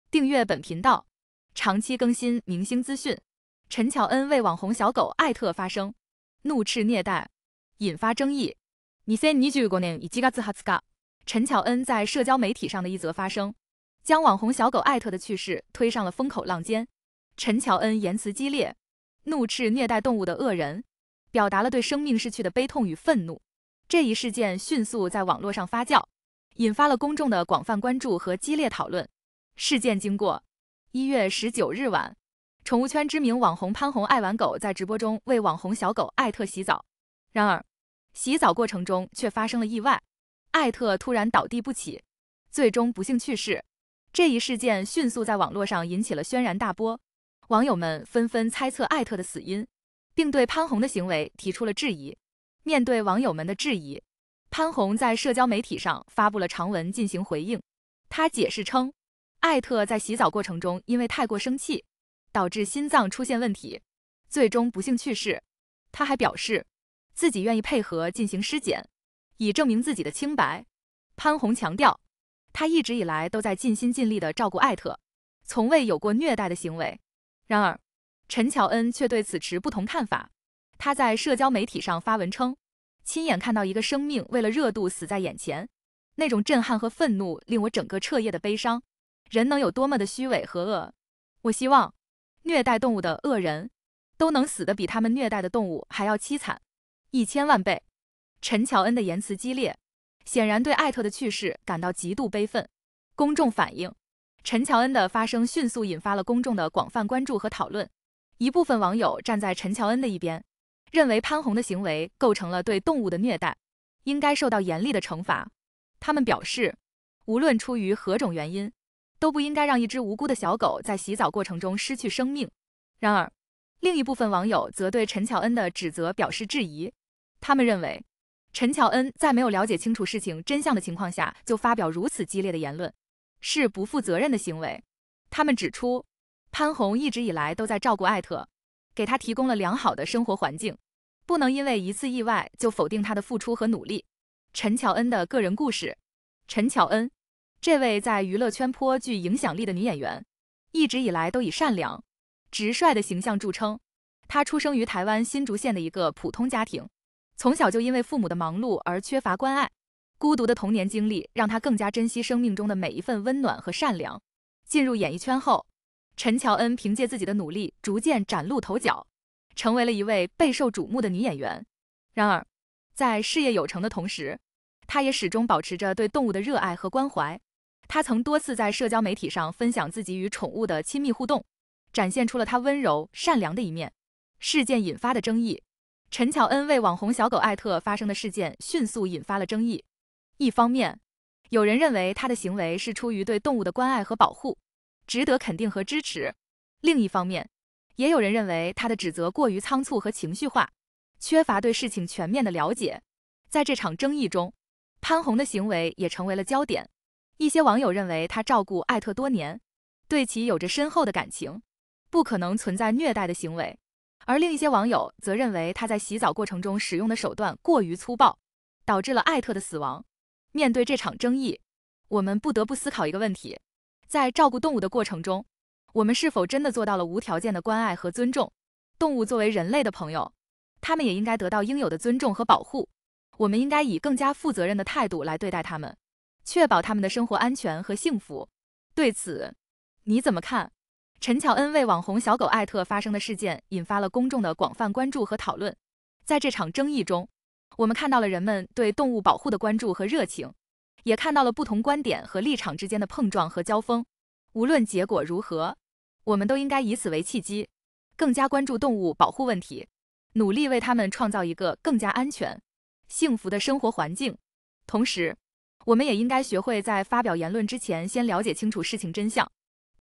订阅本频道，长期更新明星资讯。陈乔恩为网红小狗艾特发声，怒斥虐待，引发争议。2025年1月20日，陈乔恩在社交媒体上的一则发声，将网红小狗艾特的趣事推上了风口浪尖。陈乔恩言辞激烈，怒斥虐待动物的恶人，表达了对生命逝去的悲痛与愤怒。这一事件迅速在网络上发酵，引发了公众的广泛关注和激烈讨论。事件经过：1月19日晚，宠物圈知名网红潘虹爱玩狗在直播中为网红小狗艾特洗澡，然而洗澡过程中却发生了意外，艾特突然倒地不起，最终不幸去世。这一事件迅速在网络上引起了轩然大波，网友们纷纷猜测艾特的死因，并对潘虹的行为提出了质疑。面对网友们的质疑，潘虹在社交媒体上发布了长文进行回应。他解释称，艾特在洗澡过程中因为太过生气，导致心脏出现问题，最终不幸去世。他还表示自己愿意配合进行尸检，以证明自己的清白。潘虹强调，他一直以来都在尽心尽力地照顾艾特，从未有过虐待的行为。然而，陈乔恩却对此持不同看法。他在社交媒体上发文称，亲眼看到一个生命为了热度死在眼前，那种震撼和愤怒令我整个彻夜的悲伤。人能有多么的虚伪和恶？我希望虐待动物的恶人都能死得比他们虐待的动物还要凄惨1000万倍。陈乔恩的言辞激烈，显然对艾特的去世感到极度悲愤。公众反应，陈乔恩的发声迅速引发了公众的广泛关注和讨论。一部分网友站在陈乔恩的一边，认为潘虹的行为构成了对动物的虐待，应该受到严厉的惩罚。他们表示，无论出于何种原因，都不应该让一只无辜的小狗在洗澡过程中失去生命。然而，另一部分网友则对陈乔恩的指责表示质疑。他们认为，陈乔恩在没有了解清楚事情真相的情况下就发表如此激烈的言论，是不负责任的行为。他们指出，潘虹一直以来都在照顾艾特，给他提供了良好的生活环境，不能因为一次意外就否定他的付出和努力。陈乔恩的个人故事。陈乔恩，这位在娱乐圈颇具影响力的女演员，一直以来都以善良、直率的形象著称。她出生于台湾新竹县的一个普通家庭，从小就因为父母的忙碌而缺乏关爱，孤独的童年经历让她更加珍惜生命中的每一份温暖和善良。进入演艺圈后，陈乔恩凭借自己的努力逐渐崭露头角，成为了一位备受瞩目的女演员。然而，在事业有成的同时，她也始终保持着对动物的热爱和关怀。她曾多次在社交媒体上分享自己与宠物的亲密互动，展现出了她温柔善良的一面。事件引发的争议，陈乔恩为网红小狗艾特发生的事件迅速引发了争议。一方面，有人认为她的行为是出于对动物的关爱和保护，值得肯定和支持；另一方面，也有人认为她的指责过于仓促和情绪化，缺乏对事情全面的了解。在这场争议中，潘虹的行为也成为了焦点。一些网友认为她照顾艾特多年，对其有着深厚的感情，不可能存在虐待的行为。而另一些网友则认为她在洗澡过程中使用的手段过于粗暴，导致了艾特的死亡。面对这场争议，我们不得不思考一个问题：在照顾动物的过程中，我们是否真的做到了无条件的关爱和尊重？动物作为人类的朋友，它们也应该得到应有的尊重和保护。我们应该以更加负责任的态度来对待它们，确保它们的生活安全和幸福。对此，你怎么看？陈乔恩为网红小狗艾特发生的事件引发了公众的广泛关注和讨论。在这场争议中，我们看到了人们对动物保护的关注和热情，也看到了不同观点和立场之间的碰撞和交锋。无论结果如何，我们都应该以此为契机，更加关注动物保护问题，努力为它们创造一个更加安全、幸福的生活环境。同时，我们也应该学会在发表言论之前先了解清楚事情真相，